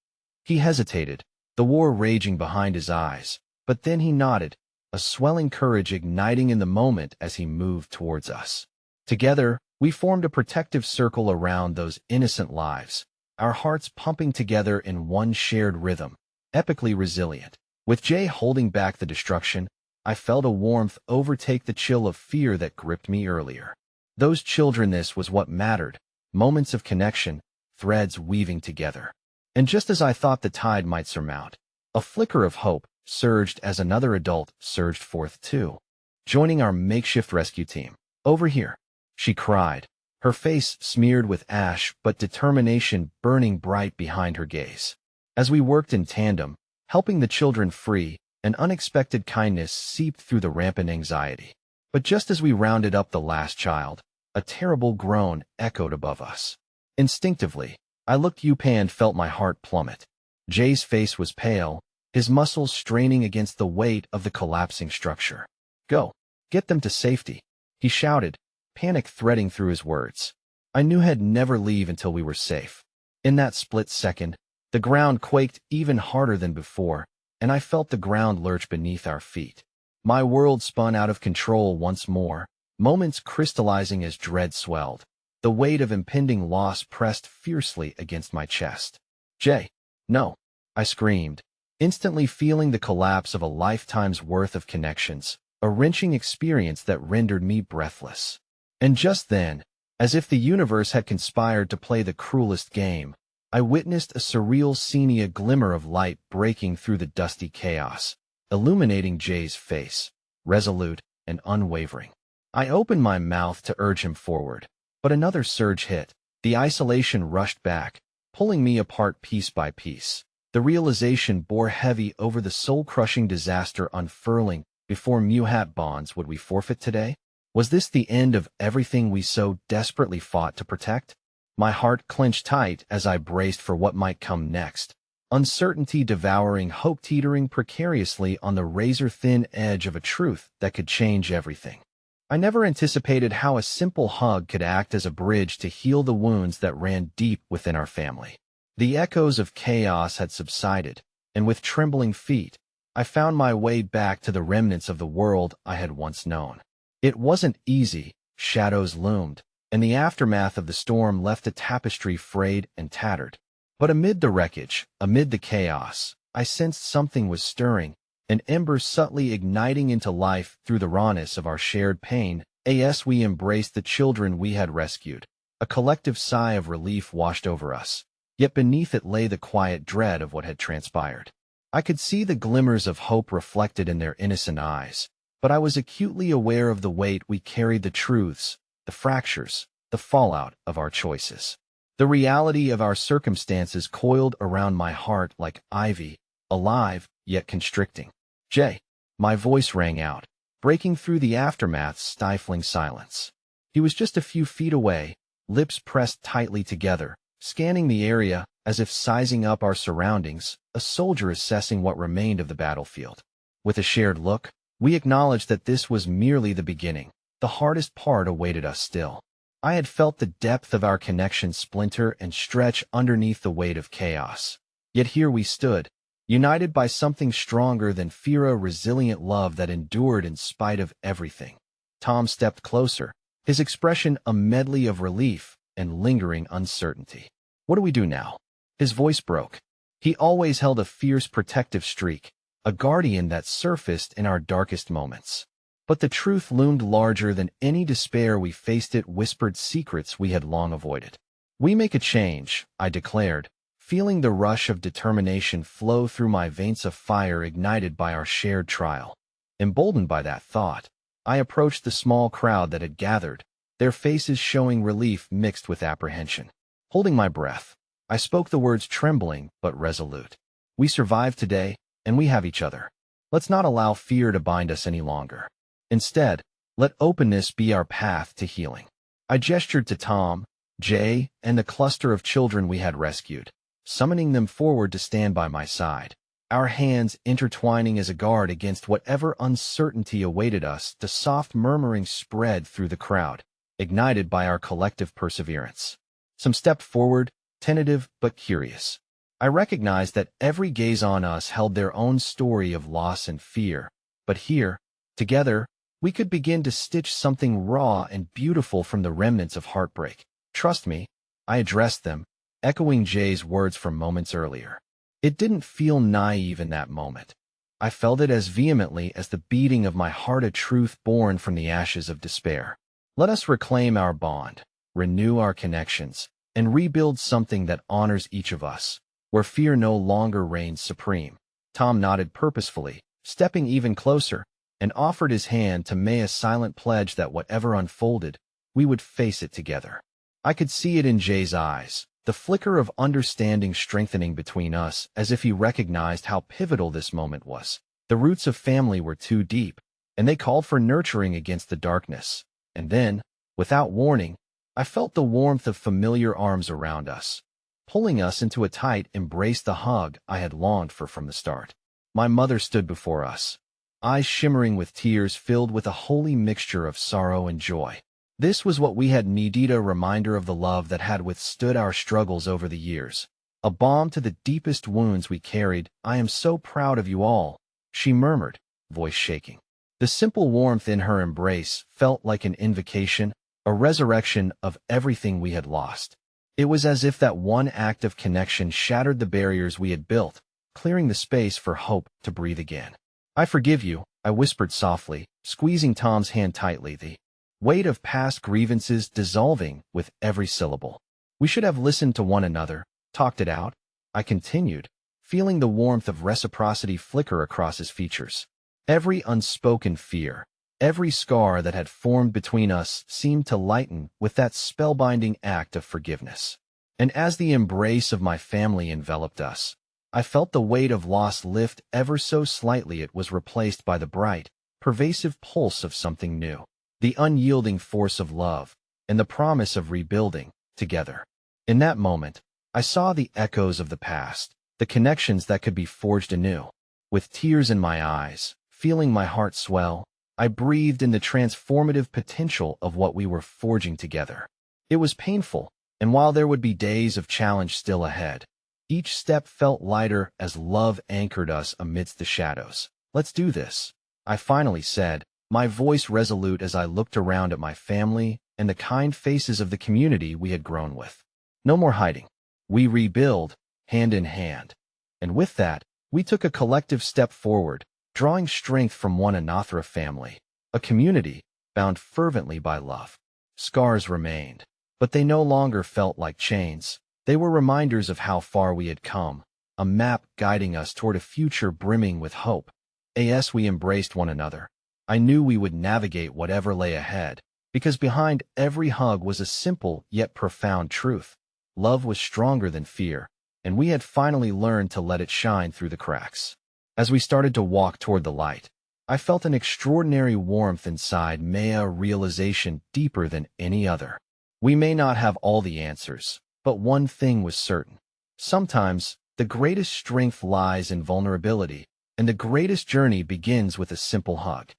He hesitated, the war raging behind his eyes, but then he nodded, a swelling courage igniting in the moment as he moved towards us. Together, we formed a protective circle around those innocent lives, our hearts pumping together in one shared rhythm, epically resilient. With Jay holding back the destruction, I felt a warmth overtake the chill of fear that gripped me earlier. Those children, this was what mattered, moments of connection, threads weaving together. And just as I thought the tide might surmount, a flicker of hope surged as another adult surged forth too, joining our makeshift rescue team. "Over here," she cried, her face smeared with ash but determination burning bright behind her gaze. As we worked in tandem, helping the children free, an unexpected kindness seeped through the rampant anxiety. But just as we rounded up the last child, a terrible groan echoed above us. Instinctively, I looked up and felt my heart plummet. Jay's face was pale, his muscles straining against the weight of the collapsing structure. "Go. Get them to safety," he shouted, panic threading through his words. I knew he'd never leave until we were safe. In that split second, the ground quaked even harder than before, and I felt the ground lurch beneath our feet. My world spun out of control once more, moments crystallizing as dread swelled. The weight of impending loss pressed fiercely against my chest. "Jay, no," I screamed, instantly feeling the collapse of a lifetime's worth of connections, a wrenching experience that rendered me breathless. And just then, as if the universe had conspired to play the cruelest game, I witnessed a surreal sepia glimmer of light breaking through the dusty chaos, illuminating Jay's face, resolute and unwavering. I opened my mouth to urge him forward, but another surge hit. The isolation rushed back, pulling me apart piece by piece. The realization bore heavy over the soul-crushing disaster unfurling. Before Muhat bonds, would we forfeit today? Was this the end of everything we so desperately fought to protect? My heart clenched tight as I braced for what might come next. Uncertainty devouring hope, teetering precariously on the razor-thin edge of a truth that could change everything. I never anticipated how a simple hug could act as a bridge to heal the wounds that ran deep within our family. The echoes of chaos had subsided, and with trembling feet, I found my way back to the remnants of the world I had once known. It wasn't easy. Shadows loomed, and the aftermath of the storm left a tapestry frayed and tattered. But amid the wreckage, amid the chaos, I sensed something was stirring, an ember subtly igniting into life through the rawness of our shared pain. As we embraced the children we had rescued, a collective sigh of relief washed over us. Yet beneath it lay the quiet dread of what had transpired. I could see the glimmers of hope reflected in their innocent eyes, but I was acutely aware of the weight we carried, the truths, the fractures, the fallout of our choices. The reality of our circumstances coiled around my heart like ivy, alive yet constricting. "Jay," my voice rang out, breaking through the aftermath's stifling silence. He was just a few feet away, lips pressed tightly together, scanning the area as if sizing up our surroundings, a soldier assessing what remained of the battlefield. With a shared look, we acknowledged that this was merely the beginning. The hardest part awaited us still. I had felt the depth of our connection splinter and stretch underneath the weight of chaos. Yet here we stood, united by something stronger than fear, a resilient love that endured in spite of everything. Tom stepped closer, his expression a medley of relief and lingering uncertainty. "What do we do now?" His voice broke. He always held a fierce protective streak, a guardian that surfaced in our darkest moments. But the truth loomed larger than any despair we faced. It whispered secrets we had long avoided. "We make a change," I declared, feeling the rush of determination flow through my veins, a fire ignited by our shared trial. Emboldened by that thought, I approached the small crowd that had gathered, their faces showing relief mixed with apprehension. Holding my breath, I spoke the words trembling but resolute. "We survived today, and we have each other. Let's not allow fear to bind us any longer. Instead, let openness be our path to healing." I gestured to Tom, Jay, and the cluster of children we had rescued, summoning them forward to stand by my side, our hands intertwining as a guard against whatever uncertainty awaited us. The soft murmuring spread through the crowd, ignited by our collective perseverance. Some stepped forward, tentative but curious. I recognized that every gaze on us held their own story of loss and fear, but here, together, we could begin to stitch something raw and beautiful from the remnants of heartbreak. "Trust me," I addressed them, echoing Jay's words from moments earlier. It didn't feel naive in that moment. I felt it as vehemently as the beating of my heart, a truth born from the ashes of despair. Let us reclaim our bond, renew our connections, and rebuild something that honors each of us, where fear no longer reigns supreme. Tom nodded purposefully, stepping even closer, and offered his hand to me, a silent pledge that whatever unfolded, we would face it together. I could see it in Jay's eyes, the flicker of understanding strengthening between us, as if he recognized how pivotal this moment was. The roots of family were too deep, and they called for nurturing against the darkness. And then, without warning, I felt the warmth of familiar arms around us, pulling us into a tight embrace, the hug I had longed for from the start. My mother stood before us, eyes shimmering with tears filled with a holy mixture of sorrow and joy. This was what we had needed, a reminder of the love that had withstood our struggles over the years. A balm to the deepest wounds we carried. I am so proud of you all, she murmured, voice shaking. The simple warmth in her embrace felt like an invocation, a resurrection of everything we had lost. It was as if that one act of connection shattered the barriers we had built, clearing the space for hope to breathe again. I forgive you, I whispered softly, squeezing Tom's hand tightly, the weight of past grievances dissolving with every syllable. We should have listened to one another, talked it out, I continued, feeling the warmth of reciprocity flicker across his features. Every unspoken fear, every scar that had formed between us seemed to lighten with that spellbinding act of forgiveness. And as the embrace of my family enveloped us, I felt the weight of loss lift ever so slightly. It was replaced by the bright, pervasive pulse of something new, the unyielding force of love, and the promise of rebuilding together. In that moment, I saw the echoes of the past, the connections that could be forged anew. With tears in my eyes, feeling my heart swell, I breathed in the transformative potential of what we were forging together. It was painful, and while there would be days of challenge still ahead, each step felt lighter as love anchored us amidst the shadows. Let's do this, I finally said, my voice resolute as I looked around at my family and the kind faces of the community we had grown with. No more hiding. We rebuild, hand in hand. And with that, we took a collective step forward, drawing strength from one another, a family, a community, bound fervently by love. Scars remained, but they no longer felt like chains. They were reminders of how far we had come, a map guiding us toward a future brimming with hope. As we embraced one another, I knew we would navigate whatever lay ahead, because behind every hug was a simple yet profound truth. Love was stronger than fear, and we had finally learned to let it shine through the cracks. As we started to walk toward the light, I felt an extraordinary warmth inside, a realization deeper than any other. We may not have all the answers, but one thing was certain. Sometimes, the greatest strength lies in vulnerability, and the greatest journey begins with a simple hug.